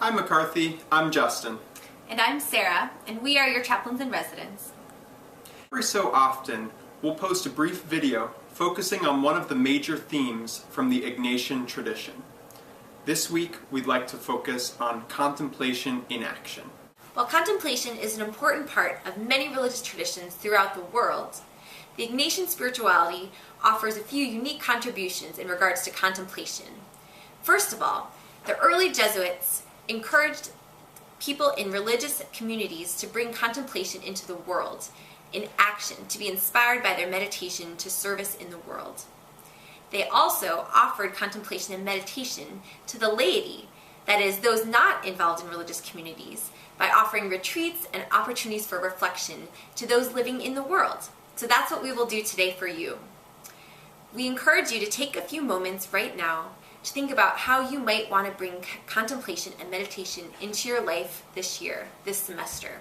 Hi McCarthy, I'm Justin. And I'm Sarah, and we are your chaplains in residence. Every so often, we'll post a brief video focusing on one of the major themes from the Ignatian tradition. This week, we'd like to focus on contemplation in action. While contemplation is an important part of many religious traditions throughout the world, the Ignatian spirituality offers a few unique contributions in regards to contemplation. First of all, the early Jesuits encouraged people in religious communities to bring contemplation into the world in action, to be inspired by their meditation to service in the world. They also offered contemplation and meditation to the laity, that is, those not involved in religious communities, by offering retreats and opportunities for reflection to those living in the world. So that's what we will do today for you. We encourage you to take a few moments right now to think about how you might want to bring contemplation and meditation into your life this year, this semester.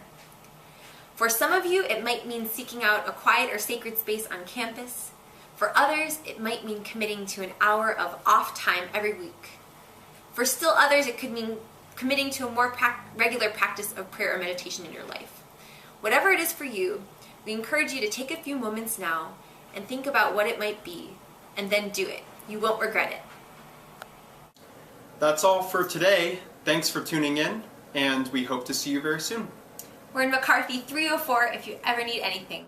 For some of you, it might mean seeking out a quiet or sacred space on campus. For others, it might mean committing to an hour of off time every week. For still others, it could mean committing to a more regular practice of prayer or meditation in your life. Whatever it is for you, we encourage you to take a few moments now and think about what it might be, and then do it. You won't regret it. That's all for today. Thanks for tuning in, and we hope to see you very soon. We're in McCarthy 304 if you ever need anything.